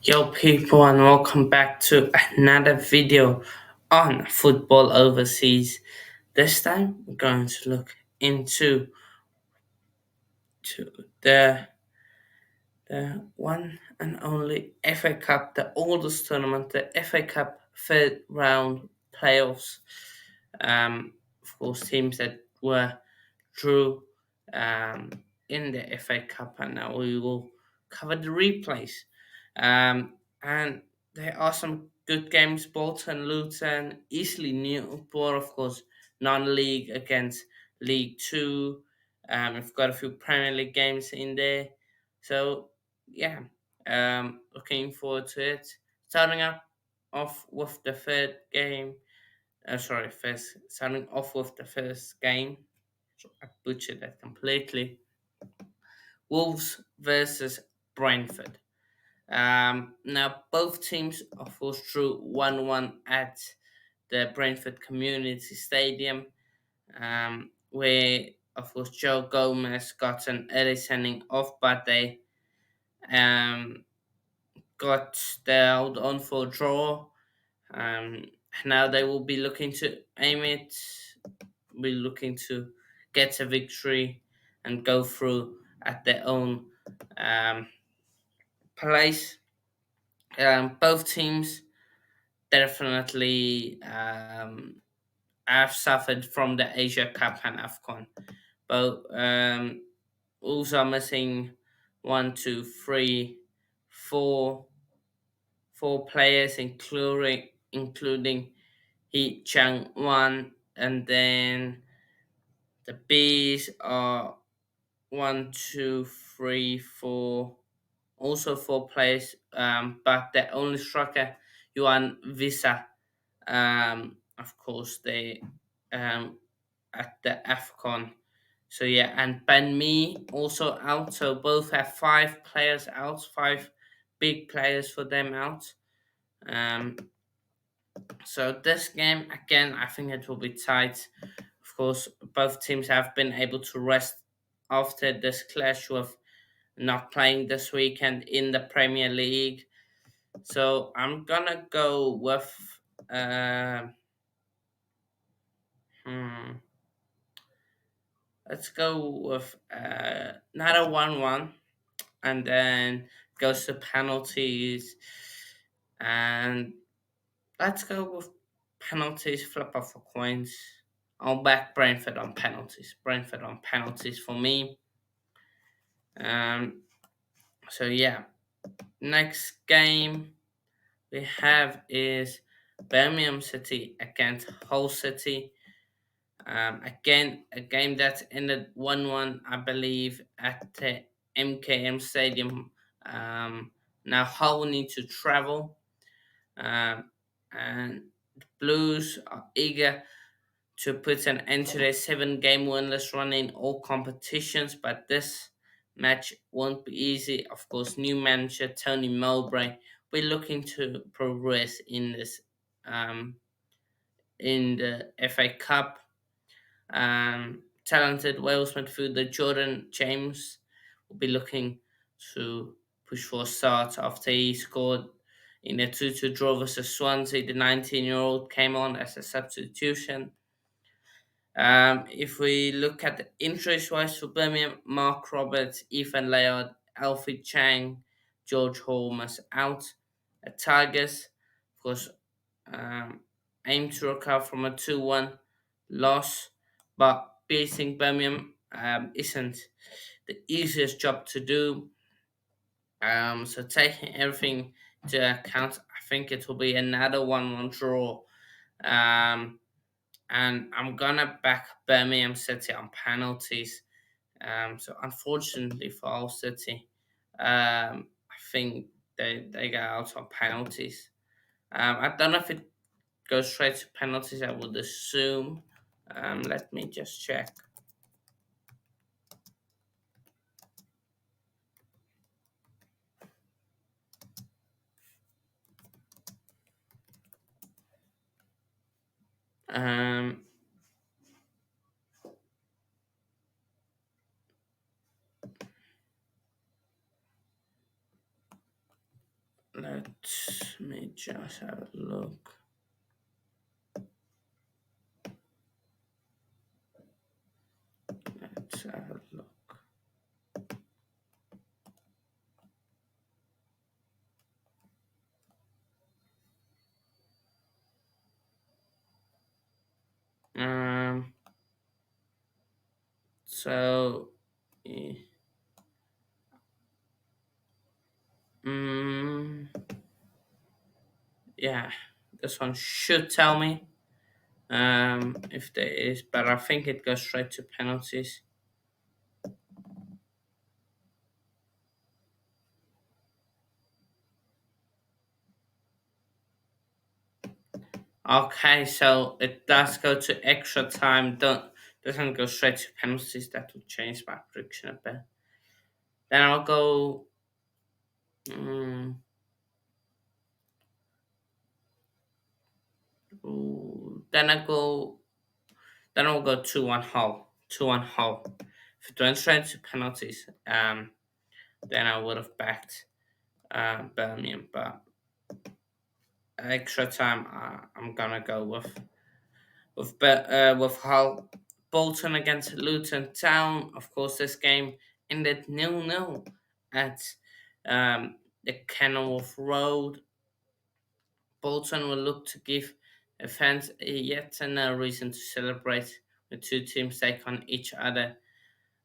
Yo, people, and welcome back to another video on football overseas. This time, we're going to look into to the one and only FA Cup, the oldest tournament, the FA Cup third round playoffs. Of course, teams that were drew um, in the FA Cup, and now we will cover the replays. And there are some good games: Bolton, Luton, Eastleigh, Newport, of course, non-league against League Two. We've got a few Premier League games in there, so yeah, looking forward to it. Starting up off with the third game. First starting off with the first game. So I butchered that completely. Wolves versus Brentford. Now both teams, of course, drew 1-1 at the Brentford Community Stadium, where, of course, Joe Gomez got an early sending off, but they um, got held on for a draw. Um, Now they will be looking to aim it, be looking to get a victory and go through at their own um, place. Both teams definitely have suffered from the Asia Cup and AFCON. Both also missing one, two, three, four players, including Hee Chang Wan, and then the Bees are one, two, three, four, also four players, but the only striker, Yuan Visa, of course, they um, at the AFCON. So yeah, and Ben Mee also out. So both have five players out, five big players for them out. Um, so this game again, I think it will be tight. Of course, both teams have been able to rest after this clash with not playing this weekend in the Premier League. So I'm gonna go with uh, hmm, let's go with another 1-1, and then goes to penalties, and let's go with penalties. Flip off for coins. I'll back Brentford on penalties. Brentford on penalties for me. Um, so yeah, next game we have is Birmingham City against Hull City. Again, a game that ended 1-1, I believe, at the MKM Stadium. Now Hull will need to travel, um, and the Blues are eager to put an end to their seven-game winless run in all competitions, but this match won't be easy. Of course, new manager Tony Mowbray will looking to progress um, in the FA Cup. Talented Wales midfielder Jordan James will be looking to push for a start after he scored in a 2-2 draw versus Swansea. The 19-year-old came on as a substitution. If we look at the interest wise for Birmingham, Mark Roberts, Ethan Layard, Alfie Chang, George Holmes out. At Tigers, of course, um, aim to recover from a 2-1 loss, but beating Birmingham isn't the easiest job to do. So taking everything to account, I think it will be another 1-1 draw. Um, and I'm gonna back Birmingham City on penalties. So unfortunately for our City, I think they got out on penalties. I don't know if it goes straight to penalties. I would assume. Let me just check. Um, Let me just have a look. Let's have a look. Um, so, eh, mm, yeah, this one should tell me if there is, but I think it goes straight to penalties. Okay, so it does go to extra time. Don't doesn't go straight to penalties. That would change my prediction a bit. Then I'll go. Mm, then I go. Then I'll go 2-1 Hull. 2-1 Hull. If it went straight to penalties, then I would have backed Birmingham. But extra time, I'm gonna go with Hull. Bolton against Luton Town. Of course, this game ended 0-0 at the Kenilworth Road. Bolton will look to give fans yet another reason to celebrate. The two teams take on each other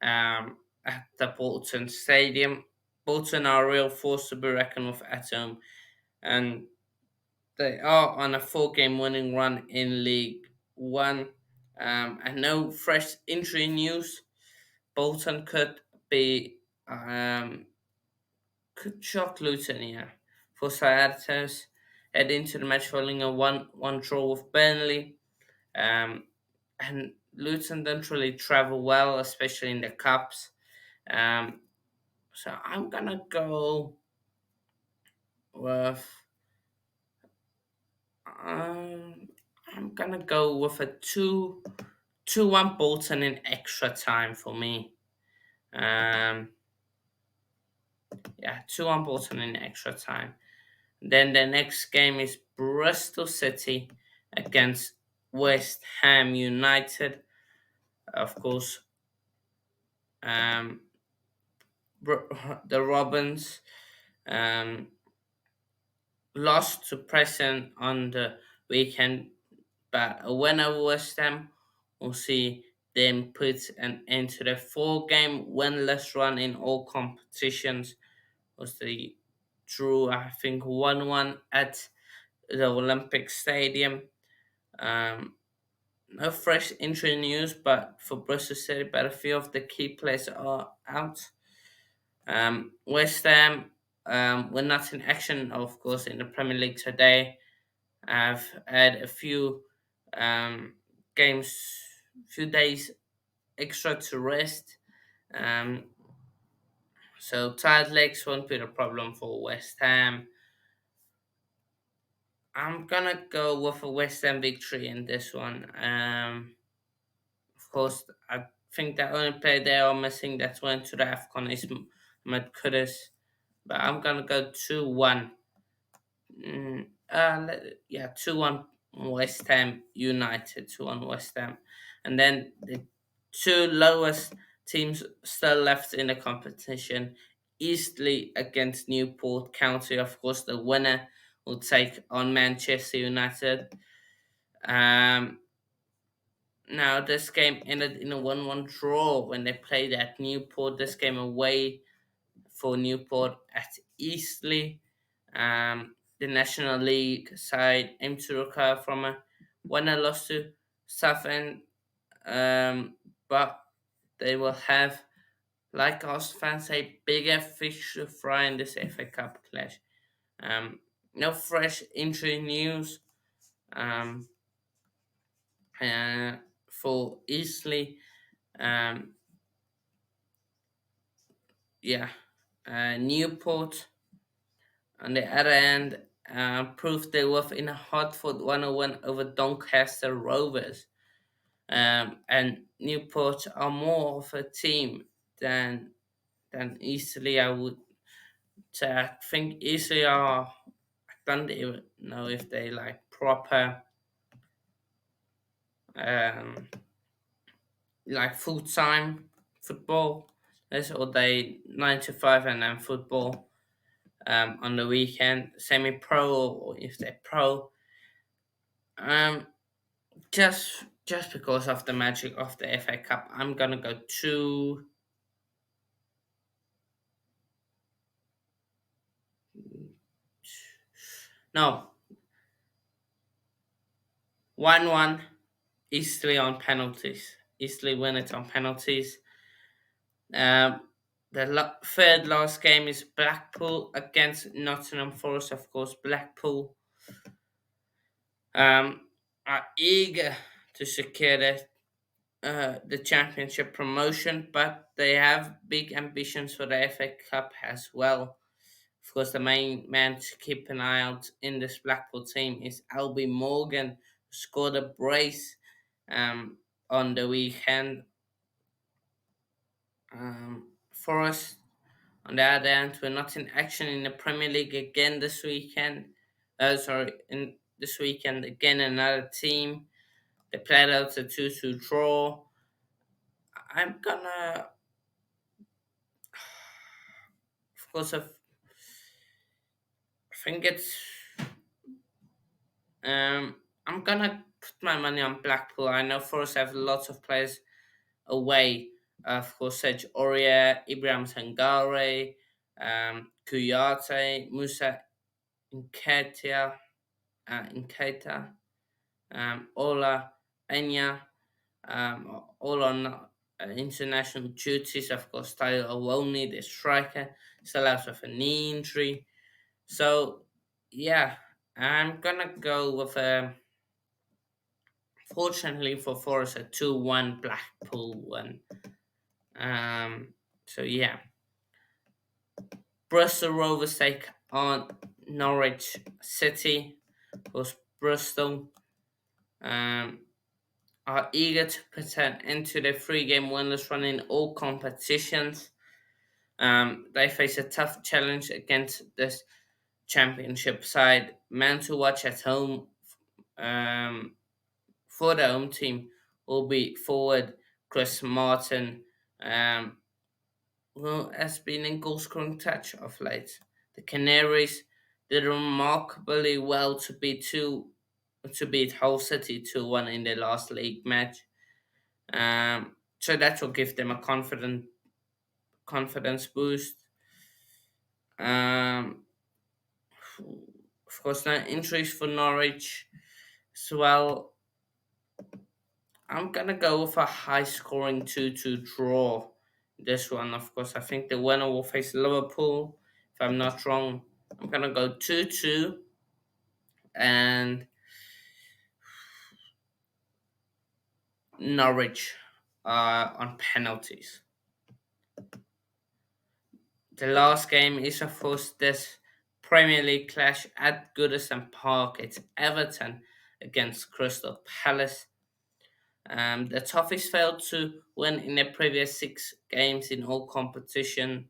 at the Bolton Stadium. Bolton are a real force to be reckoned with at home, and they are on a four-game winning run in League One. And no fresh injury news. Bolton be um, could shock Luton here. For Saracens, head into the match following a one draw with Burnley. And Luton don't really travel well, especially in the cups. Um, so I'm gonna go with um, I'm gonna go with a 2-1 Bolton in extra time for me. Um, yeah, 2-1 Bolton in extra time. Then the next game is Bristol City against West Ham United. Of course, um, the Robins um, lost to Preston on the weekend, but a win over West Ham will see them put an end to their four-game winless run in all competitions. Was the drew, I think, 1-1 at the Olympic Stadium. Um, no fresh injury news, but for Bristol City, but a few of the key players are out. West Ham were not in action, of course, in the Premier League today. I've had a few games, few days extra to rest. Um, so tired legs won't be the problem for West Ham. I'm gonna go with a West Ham victory in this one. Of course, I think the only player they are missing that went to the AFCON is Ahmed Kudus. But I'm gonna go 2-1. Yeah, 2-1 West Ham United, 2-1 West Ham. And then the two lowest teams still left in the competition, Eastleigh against Newport County. Of course, the winner will take on Manchester United. Um, Now, this game ended in a 1-1 draw when they played at Newport. This game away for Newport at Eastleigh. The National League side aim to recover from a winner loss to Southend, but they will have, like us fans, a bigger fish to fry in this FA Cup clash. No fresh injury news um, uh, for Eastleigh. Um, yeah, Newport on the other end, proved their worth in a hard-fought 101 over Doncaster Rovers. And Newport are more of a team than Eastleigh. I would say I think Eastleigh are don't even know if they like proper um, like full time football. Yes, or they 9 to 5 and then football on the weekend, semi pro or if they're pro. Um, just because of the magic of the FA Cup, I'm gonna go to no 1-1. Eastleigh on penalties. Eastleigh win it on penalties. The third last game is Blackpool against Nottingham Forest. Of course, Blackpool are eager to secure the championship promotion, but they have big ambitions for the FA Cup as well. Of course, the main man to keep an eye out in this Blackpool team is Albie Morgan, who scored a brace on the weekend. Forest, on the other hand, were not in action in the Premier League again this weekend. In this weekend again another team. They played out a 2-2 draw. I'm gonna, of course, I think it's I'm gonna put my money on Blackpool. I know Forest have lots of players away. Of course, Serge Aurier, Ibrahim Sangare, Kuyate, Musa Nketiah, Nketa, Ola Enya, all on international duties. Of course, Tyler Awoni, the striker, still out of a knee injury. So, yeah, I'm gonna go with fortunately for Forest a 2-1 Blackpool one. So yeah, Bristol Rovers take on Norwich City. Of course, Bristol um, are eager to put an end to their three-game winless run in all competitions. They face a tough challenge against this championship side. Man to watch at home um, for the home team will be forward Chris Martin, um, who has been in goal scoring touch of late. The Canaries did remarkably well to beat Hull City 2-1 in their last league match. So that will give them a confidence boost. Um, of course, now injuries for Norwich as well. I'm gonna go with a high scoring 2-2 draw. This one, of course, I think the winner will face Liverpool. If I'm not wrong, I'm gonna go 2-2 and Norwich on penalties. The last game is, of course, this Premier League clash at Goodison Park. It's Everton against Crystal Palace. The Toffees failed to win in their previous 6 games in all competition,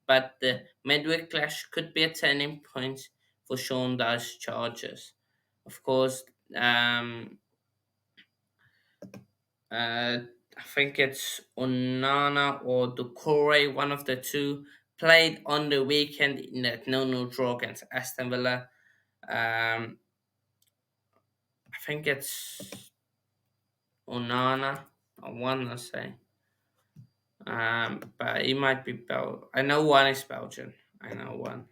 but the midweek clash could be a turning point for Sean Dyche's Chargers. Of course, I think it's Onana or Ducore, one of the two, played on the weekend in that no draw against Aston Villa. I think it's Onana, I want to say. But it might be I know one is Belgian. I know one.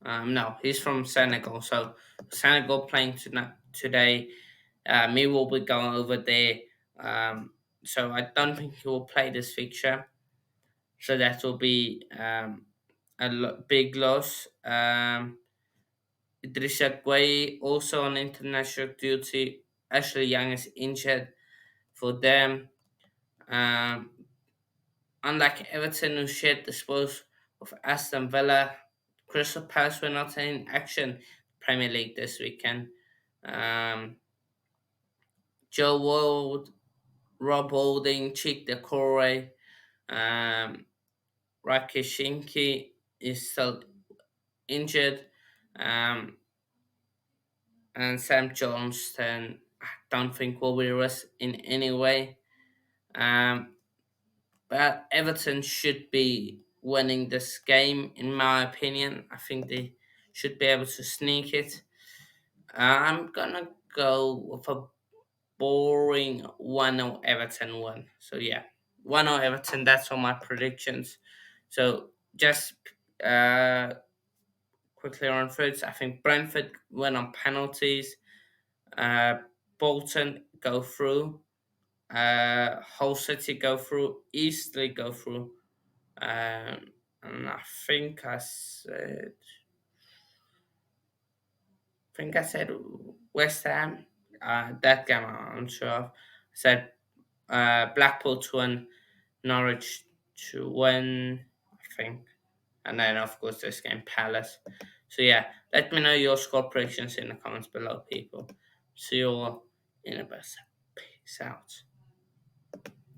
No, he's from Senegal. So Senegal playing today. Me will be going over there. So I don't think he will play this fixture. So that will be big loss. Idrissa Gueye also on international duty. Ashley Young is injured for them. Um, Unlike Everton, who shared the spoils of Aston Villa, Crystal Palace were not in action Premier League this weekend. Um, Joe Ward, Rob Holding, Chick Decore, um, Rakishinki is still injured. Um, and Sam Johnston, I don't think will be risked in any way. Um, but Everton should be winning this game, in my opinion. I think they should be able to sneak it. I'm gonna go with a boring 1-0 Everton win. So yeah, 1-0 Everton. That's all my predictions. So just uh, quickly on fruits, I think Brentford win on penalties. Uh, Bolton go through. Hull City go through. Eastleigh go through. And I think I said West Ham. That game I'm sure of. I said Blackpool to win, Norwich to win, I think. And then, of course, this game, Palace. So, yeah, let me know your score predictions in the comments below, people. See you all in a bit. Peace out.